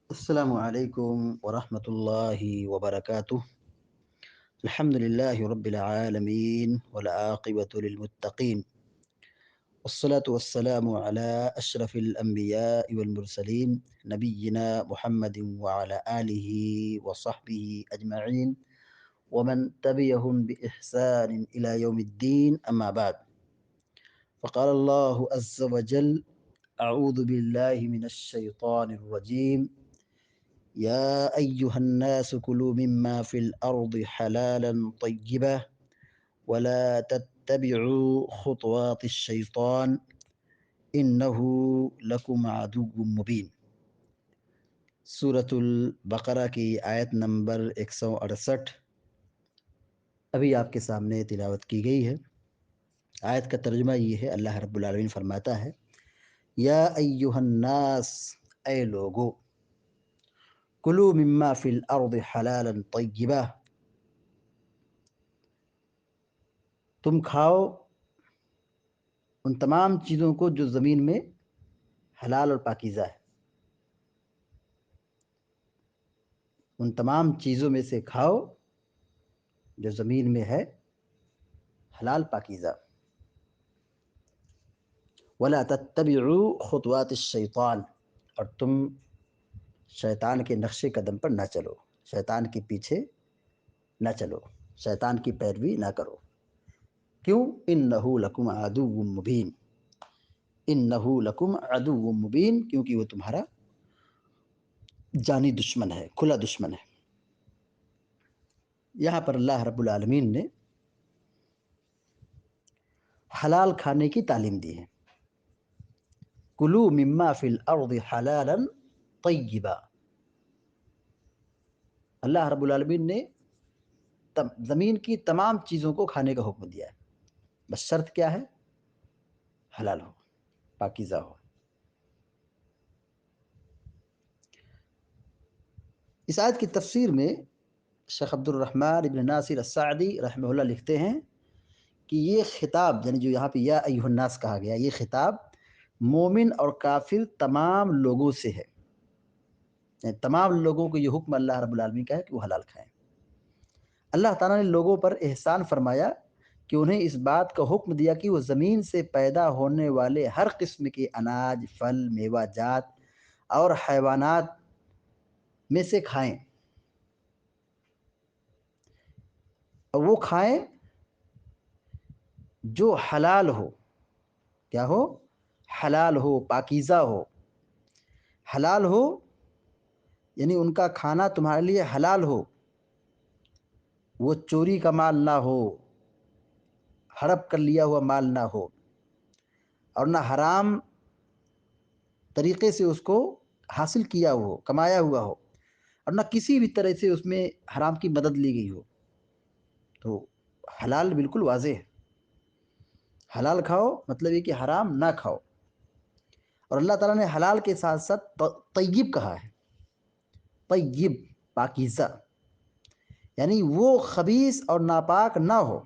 السلام عليكم ورحمة الله وبركاته. الحمد لله رب العالمين والعاقبة للمتقين، والصلاة والسلام على أشرف الأنبياء والمرسلين نبينا محمد وعلى آله وصحبه أجمعين ومن تبعهم بإحسان إلى يوم الدين. أما بعد، فقال الله عز وجل: أعوذ بالله من الشيطان الرجيم. يا أيها الناس كلوا مما في الأرض حلالا طيبا ولا تتبعوا خطوات الشيطان إنه لكم عدو مبين. سورة البقرہ کی آیت نمبر 168 ابھی آپ کے سامنے تلاوت کی گئی ہے۔ آیت کا ترجمہ یہ ہے، اللہ رب العالمین فرماتا ہے: یا ایہا الناس، اے لوگو، کلوا مما فی الارض حلالا طیبا، تم کھاؤ ان تمام چیزوں کو جو زمین میں حلال اور پاکیزہ ہے، ان تمام چیزوں میں سے کھاؤ جو زمین میں ہے حلال پاکیزہ۔ وَلَا تَتَّبِعُوا خُطُوَاتِ الشَّيْطَانِ، اور تم شیطان کے نقش قدم پر نہ چلو، شیطان کے پیچھے نہ چلو، شیطان کی پیروی نہ کرو۔ کیوں؟ إِنَّهُ لَكُمْ عَدُوٌّ مُبِينٌ، إِنَّهُ لَكُمْ عَدُوٌّ مُبِينٌ، کیونکہ وہ تمہارا جانی دشمن ہے، کھلا دشمن ہے۔ یہاں پر اللہ رب العالمین نے حلال کھانے کی تعلیم دی ہے۔ کلو مما فی الارض حلالا طیبا، اللہ رب العالمین نے زمین کی تمام چیزوں کو کھانے کا حکم دیا ہے، بس شرط کیا ہے؟ حلال ہو، پاکیزہ ہو۔ اس آیت کی تفسیر میں شیخ عبد الرحمن ابن ناصر السعدی رحمہ اللہ لکھتے ہیں کہ یہ خطاب، یعنی جو یہاں پہ یا ایھا الناس کہا گیا، یہ خطاب مومن اور کافر تمام لوگوں سے ہے، یعنی تمام لوگوں کو یہ حکم اللہ رب العالمین کا ہے کہ وہ حلال کھائیں۔ اللہ تعالیٰ نے لوگوں پر احسان فرمایا کہ انہیں اس بات کا حکم دیا کہ وہ زمین سے پیدا ہونے والے ہر قسم کے اناج، پھل، میوہ جات اور حیوانات میں سے کھائیں، اور وہ کھائیں جو حلال ہو۔ کیا ہو؟ حلال ہو، پاکیزہ ہو۔ حلال ہو یعنی ان کا کھانا تمہارے لیے حلال ہو، وہ چوری کا مال نہ ہو، ہڑپ کر لیا ہوا مال نہ ہو، اور نہ حرام طریقے سے اس کو حاصل کیا ہوا ہو، کمایا ہوا ہو، اور نہ کسی بھی طرح سے اس میں حرام کی مدد لی گئی ہو۔ تو حلال بالکل واضح ہے، حلال کھاؤ مطلب یہ کہ حرام نہ کھاؤ۔ اور اللہ تعالیٰ نے حلال کے ساتھ ساتھ طیب کہا ہے، طیب، پاکیزہ، یعنی وہ خبیث اور ناپاک نہ ہو۔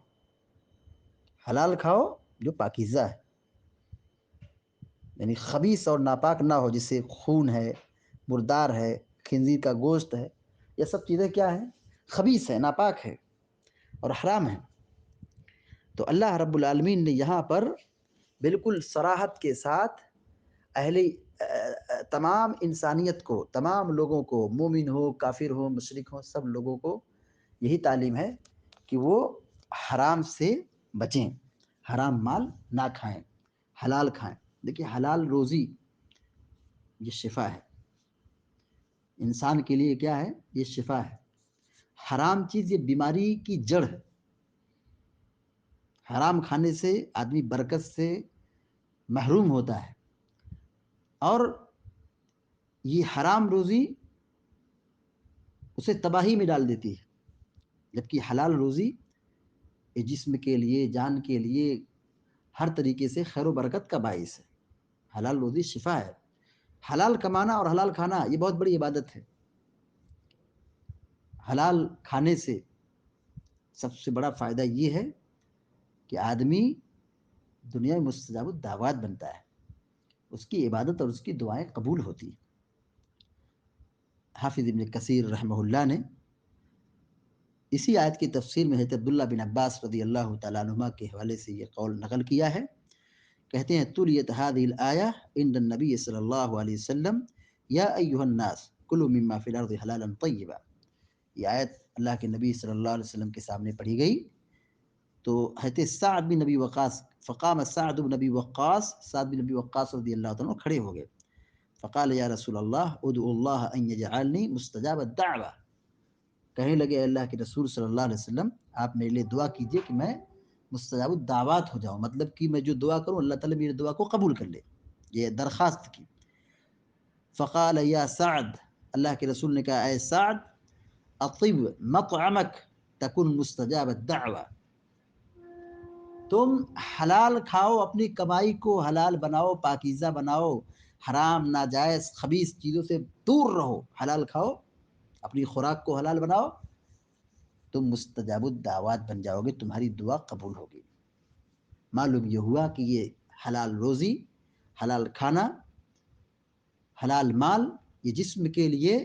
حلال کھاؤ جو پاکیزہ ہے، یعنی خبیث اور ناپاک نہ ہو، جس سے خون ہے، مردار ہے، خنزیر کا گوشت ہے، یہ سب چیزیں کیا ہیں؟ خبیث ہے، ناپاک ہے اور حرام ہے۔ تو اللہ رب العالمین نے یہاں پر بالکل صراحت کے ساتھ تمام انسانیت کو، تمام لوگوں کو، مومن ہو، کافر ہو، مشرک ہو، سب لوگوں کو یہی تعلیم ہے کہ وہ حرام سے بچیں، حرام مال نہ کھائیں، حلال کھائیں۔ دیکھیے، حلال روزی یہ شفا ہے، انسان کے لیے کیا ہے؟ یہ شفا ہے۔ حرام چیز یہ بیماری کی جڑ ہے۔ حرام کھانے سے آدمی برکت سے محروم ہوتا ہے، اور یہ حرام روزی اسے تباہی میں ڈال دیتی ہے، جبکہ حلال روزی یہ جسم کے لیے، جان کے لیے ہر طریقے سے خیر و برکت کا باعث ہے۔ حلال روزی شفا ہے۔ حلال کمانا اور حلال کھانا یہ بہت بڑی عبادت ہے۔ حلال کھانے سے سب سے بڑا فائدہ یہ ہے کہ آدمی دنیا میں مستجاب الدعوات بنتا ہے، اس کی عبادت اور اس کی دعائیں قبول ہوتی ہیں۔ حافظ ابن کثیر رحمہ اللہ نے اسی آیت کی تفسیر میں حضرت عبداللہ بن عباس رضی اللہ تعالیٰ عنہما کے حوالے سے یہ قول نقل کیا ہے. کہتے ہیں تلیت هذه الآیہ عند النبی صلی اللہ علیہ وسلم یا ایھا الناس کلوا مما فی الارض حلالا طیبا. یہ آیت اللہ کے نبی صلی اللہ علیہ وسلم کے سامنے پڑھی گئی تو حضرت سعد بن نبی وقاص فقام سعد بن نبی وقاص سعد بن نبی وقاص رضی اللہ عنہ کھڑے ہو گئے. فقال یا رسول اللہ ادعو اللہ ان یجعلنی مستجاب الدعوہ. کہنے لگے اللہ کے رسول صلی اللہ علیہ وسلم آپ میرے لیے دعا کیجئے کہ میں مستجاب الدعوات ہو جاؤں، مطلب کہ میں جو دعا کروں اللہ تعالیٰ میری دعا کو قبول کر لے. یہ درخواست کی. فقال یا سعد، اللہ کے رسول نے کہا اے سعد اطب مطعمک تکن مستجاب الدعوہ، تم حلال کھاؤ، اپنی کمائی کو حلال بناؤ، پاکیزہ بناؤ، حرام ناجائز خبیث چیزوں سے دور رہو، حلال کھاؤ، اپنی خوراک کو حلال بناؤ، تم مستجاب الدعوات بن جاؤ گے، تمہاری دعا قبول ہوگی. معلوم یہ ہوا کہ یہ حلال روزی، حلال کھانا، حلال مال یہ جسم کے لیے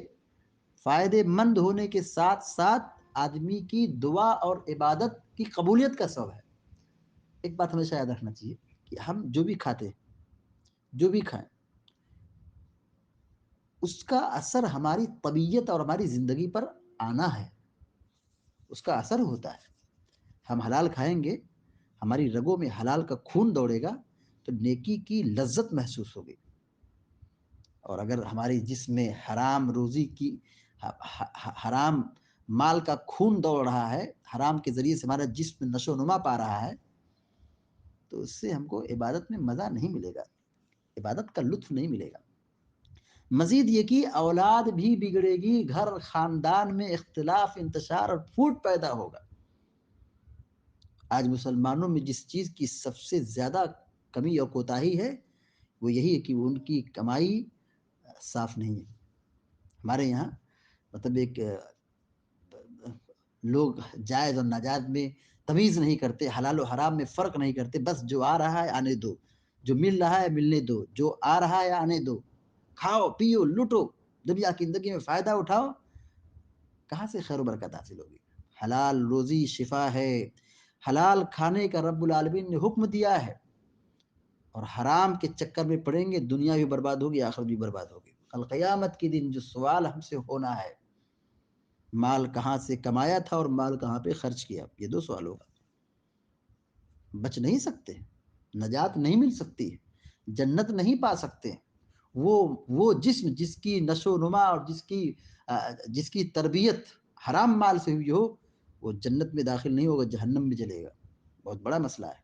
فائدے مند ہونے کے ساتھ ساتھ آدمی کی دعا اور عبادت کی قبولیت کا سبب ہے. ایک بات ہمیشہ یاد رکھنا چاہیے کہ ہم جو بھی کھاتے ہیں، جو بھی کھائیں، اس کا اثر ہماری طبیعت اور ہماری زندگی پر آنا ہے، اس کا اثر ہوتا ہے. ہم حلال کھائیں گے، ہماری رگوں میں حلال کا خون دوڑے گا تو نیکی کی لذت محسوس ہوگی. اور اگر ہماری جسم میں حرام روزی کی حرام مال کا خون دوڑ رہا ہے، حرام کے ذریعے سے ہمارا جسم نشو و نما پا رہا ہے، تو اس سے ہم کو عبادت میں مزہ نہیں ملے گا، عبادت کا لطف نہیں ملے گا. مزید یہ کہ اولاد بھی بگڑے گی، گھر خاندان میں اختلاف، انتشار اور پھوٹ پیدا ہوگا. آج مسلمانوں میں جس چیز کی سب سے زیادہ کمی اور کوتاہی ہے وہ یہی ہے کہ ان کی کمائی صاف نہیں ہے. ہمارے یہاں مطلب ایک لوگ جائز اور ناجائز میں تمیز نہیں کرتے، حلال و حرام میں فرق نہیں کرتے، بس جو آ رہا ہے آنے دو، جو مل رہا ہے ملنے دو، جو آ رہا ہے آنے دو، کھاؤ پیو لوٹو، دنیا کی زندگی میں فائدہ اٹھاؤ. کہاں سے خیر و برکت حاصل ہوگی؟ حلال روزی شفا ہے، حلال کھانے کا رب العالمین نے حکم دیا ہے، اور حرام کے چکر میں پڑیں گے دنیا بھی برباد ہوگی، آخرت بھی برباد ہوگی. کل قیامت کے دن جو سوال ہم سے ہونا ہے، مال کہاں سے کمایا تھا اور مال کہاں پہ خرچ کیا، یہ دو سوال ہوگا. بچ نہیں سکتے، نجات نہیں مل سکتی، جنت نہیں پا سکتے. وہ جسم جس کی نشو و نما اور جس کی تربیت حرام مال سے ہوئی ہو، وہ جنت میں داخل نہیں ہوگا، جہنم میں جلے گا. بہت بڑا مسئلہ ہے.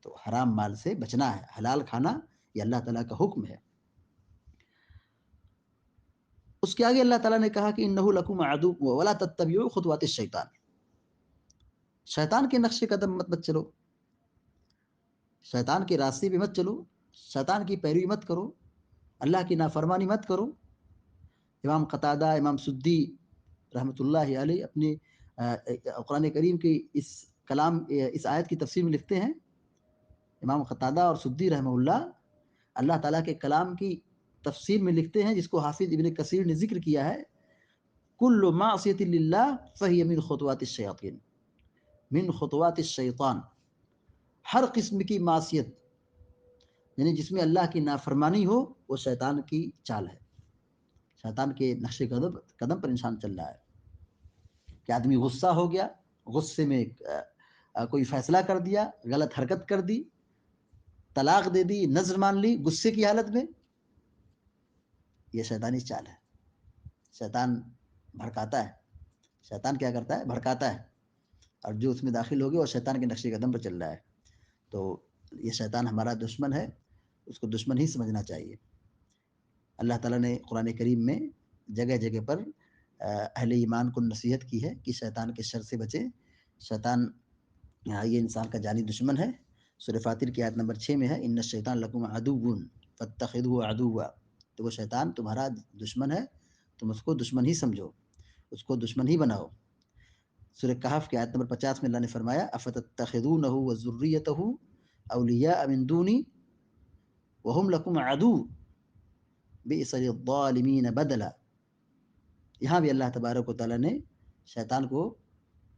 تو حرام مال سے بچنا ہے، حلال کھانا یہ اللہ تعالیٰ کا حکم ہے. اس کے آگے اللہ تعالیٰ نے کہا کہ انہ لکم عدو ولا تتبعوا خطوات الشیطان. شیطان کے نقش قدم مت چلو، شیطان کے راستے پہ مت چلو، شیطان کی پیروی مت کرو، اللہ کی نافرمانی مت کرو. امام قتادہ، امام سدی رحمۃ اللہ علیہ اپنے قرآن کریم کی اس آیت کی تفسیر میں لکھتے ہیں، امام قتادہ اور سدی رحمہ اللہ تعالیٰ کے کلام کی تفسیر میں لکھتے ہیں، جس کو حافظ ابن کثیر نے ذکر کیا ہے، کل معصیۃ للہ فہی من خطوات الشیاطین، من خطوات الشیطان. ہر قسم کی معصیت یعنی جس میں اللہ کی نافرمانی ہو وہ شیطان کی چال ہے، شیطان کے نقش قدم پر انسان چل رہا ہے. کہ آدمی غصہ ہو گیا، غصے میں کوئی فیصلہ کر دیا، غلط حرکت کر دی، طلاق دے دی، نظر مان لی غصے کی حالت میں، یہ شیطانی چال ہے. شیطان بھڑکاتا ہے، شیطان کیا کرتا ہے؟ بھڑکاتا ہے، اور جو اس میں داخل ہو گیا وہ شیطان کے نقش قدم پر چل رہا ہے. تو یہ شیطان ہمارا دشمن ہے، اس کو دشمن ہی سمجھنا چاہیے. اللہ تعالیٰ نے قرآن کریم میں جگہ جگہ پر اہل ایمان کو نصیحت کی ہے کہ شیطان کے شر سے بچیں. شیطان یہ انسان کا جانی دشمن ہے. سورہ فاطر کی آیت نمبر 6 میں ہے ان الشیطان لکم عدو فاتخذوه عدوا. تو وہ شیطان تمہارا دشمن ہے، تم اس کو دشمن ہی سمجھو، اس کو دشمن ہی بناؤ. سورہ کہف کی آیت نمبر 50 میں اللہ نے فرمایا افتتخذونہ وذریتہ اولیاء من دونی وهم لکم عدو بئس للظالمین بدلا. یہاں بھی اللہ تبارک و تعالیٰ نے شیطان کو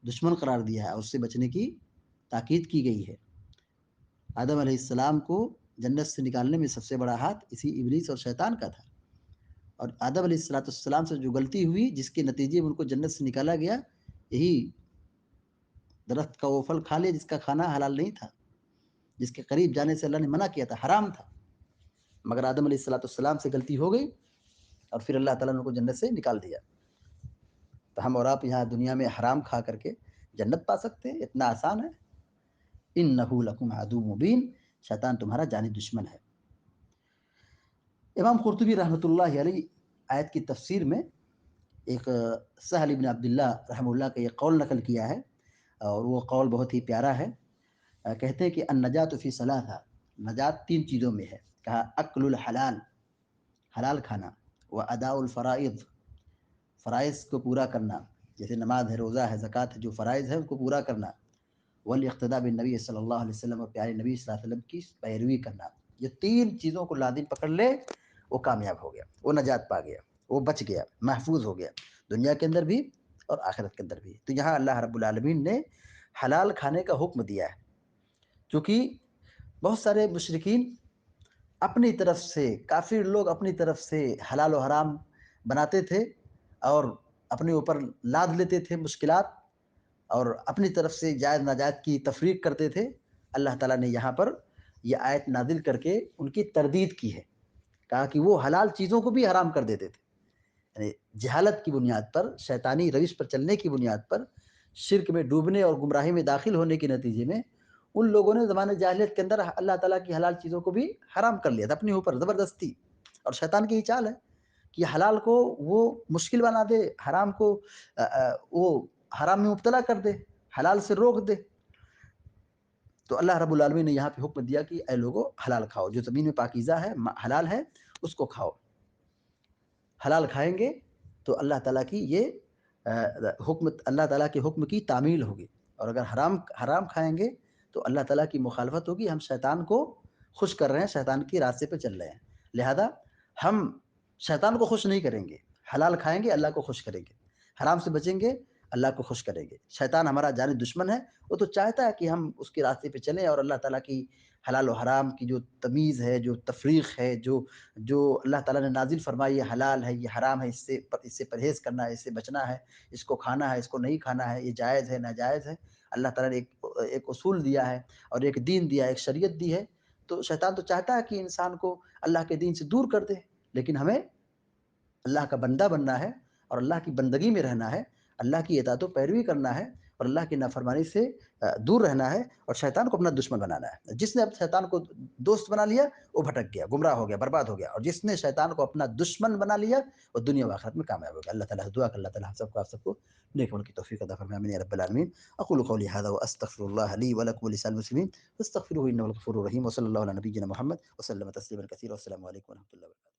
دشمن قرار دیا ہے اور اس سے بچنے کی تاکید کی گئی ہے. آدم علیہ السلام کو جنت سے نکالنے میں سب سے بڑا ہاتھ اسی ابلیس اور شیطان کا تھا. اور آدم علیہ السلام سے جو غلطی ہوئی جس کے نتیجے میں ان کو جنت سے نکالا گیا، یہی درخت کا وہ پھل کھا لیا جس کا کھانا حلال نہیں تھا، جس کے قریب جانے سے اللہ نے منع کیا تھا، حرام تھا. مگر آدم علیہ السلام سے غلطی ہو گئی اور پھر اللہ تعالیٰ نے ان کو جنت سے نکال دیا. تو ہم اور آپ یہاں دنیا میں حرام کھا کر کے جنت پا سکتے ہیں؟ اتنا آسان ہے. انہ لکم عدو مبین، شیطان تمہارا جانی دشمن ہے. امام قرطبی رحمۃ اللہ علیہ آیت کی تفسیر میں ایک سہل بن عبداللہ رحمہ اللہ کا یہ قول نقل کیا ہے، اور وہ قول بہت ہی پیارا ہے. کہتے ہیں کہ النجات فی ثلاثہ، نجات 3 چیزوں میں ہے. کہا اکل الحلال، حلال کھانا، و اداء الفرائض، فرائض کو پورا کرنا، جیسے نماز ہے، روزہ ہے، زکوٰۃ ہے، جو فرائض ہے اس کو پورا کرنا، والاقتداء بالنبی صلی اللہ علیہ وسلم، اور پیارے نبی صلی اللہ علیہ وسلم کی پیروی کرنا. یہ 3 چیزوں کو لازم پکڑ لے وہ کامیاب ہو گیا، وہ نجات پا گیا، وہ بچ گیا، محفوظ ہو گیا، دنیا کے اندر بھی اور آخرت کے اندر بھی. تو یہاں اللہ رب العالمین نے حلال کھانے کا حکم دیا ہے، کیونکہ بہت سارے مشرکین اپنی طرف سے، کافر لوگ اپنی طرف سے حلال و حرام بناتے تھے اور اپنے اوپر لاد لیتے تھے مشکلات، اور اپنی طرف سے جائز ناجائز کی تفریق کرتے تھے. اللہ تعالیٰ نے یہاں پر یہ آیت نازل کر کے ان کی تردید کی ہے. کہا کہ وہ حلال چیزوں کو بھی حرام کر دیتے تھے. یعنی جہالت کی بنیاد پر، شیطانی روش پر چلنے کی بنیاد پر، شرک میں ڈوبنے اور گمراہی میں داخل ہونے کے نتیجے میں ان لوگوں نے زمانۂ جاہلیت کے اندر اللہ تعالیٰ کی حلال چیزوں کو بھی حرام کر لیا تھا اپنے اوپر زبردستی. اور شیطان کی یہ چال ہے کہ حلال کو وہ مشکل بنا دے، حرام کو وہ حرام میں مبتلا کر دے، حلال سے روک دے. تو اللہ رب العالمین نے یہاں پہ حکم دیا کہ اے لوگو حلال کھاؤ، جو زمین میں پاکیزہ ہے، حلال ہے، اس کو کھاؤ. حلال کھائیں گے تو اللہ تعالیٰ کی یہ حکم، اللہ تعالیٰ کے حکم کی تعمیل ہوگی. اور اگر حرام کھائیں گے تو اللہ تعالیٰ کی مخالفت ہوگی، ہم شیطان کو خوش کر رہے ہیں، شیطان کی راستے پہ چل رہے ہیں. لہذا ہم شیطان کو خوش نہیں کریں گے، حلال کھائیں گے اللہ کو خوش کریں گے، حرام سے بچیں گے اللہ کو خوش کریں گے. شیطان ہمارا جانی دشمن ہے، وہ تو چاہتا ہے کہ ہم اس کے راستے پہ چلیں اور اللہ تعالیٰ کی حلال و حرام کی جو تمیز ہے، جو تفریق ہے، جو اللہ تعالیٰ نے نازل فرمائی، یہ حلال ہے، یہ حرام ہے، اس سے پرہیز کرنا ہے، اس سے بچنا ہے، اس کو کھانا ہے، اس کو نہیں کھانا ہے، یہ جائز ہے، ناجائز ہے. اللہ تعالیٰ نے ایک اصول دیا ہے اور ایک دین دیا ہے، ایک شریعت دی ہے. تو شیطان تو چاہتا ہے کہ انسان کو اللہ کے دین سے دور کر دے، لیکن ہمیں اللہ کا بندہ بننا ہے اور اللہ کی بندگی میں رہنا ہے، اللہ کی اطاعت و پیروی کرنا ہے اور اللہ کی نافرمانی سے دور رہنا ہے اور شیطان کو اپنا دشمن بنانا ہے. جس نے اب شیطان کو دوست بنا لیا وہ بھٹک گیا، گمراہ ہو گیا، برباد ہو گیا. اور جس نے شیطان کو اپنا دشمن بنا لیا وہ دنیا و آخرت میں کامیاب ہو گیا. اللہ تعالیٰ سے دعا کہ اللہ تعالیٰ آپ سب کو نیک عمل کی توفیق عطا فرمائے، آمین یا رب العالمین. اقول قولی هذا واستغفر الله لي ولكم ولسائر المسلمين فاستغفروه انه الغفور الرحيم، وصلى الله على نبينا محمد وسلم تسليما كثيرا، والسلام عليكم ورحمة الله وبركاته.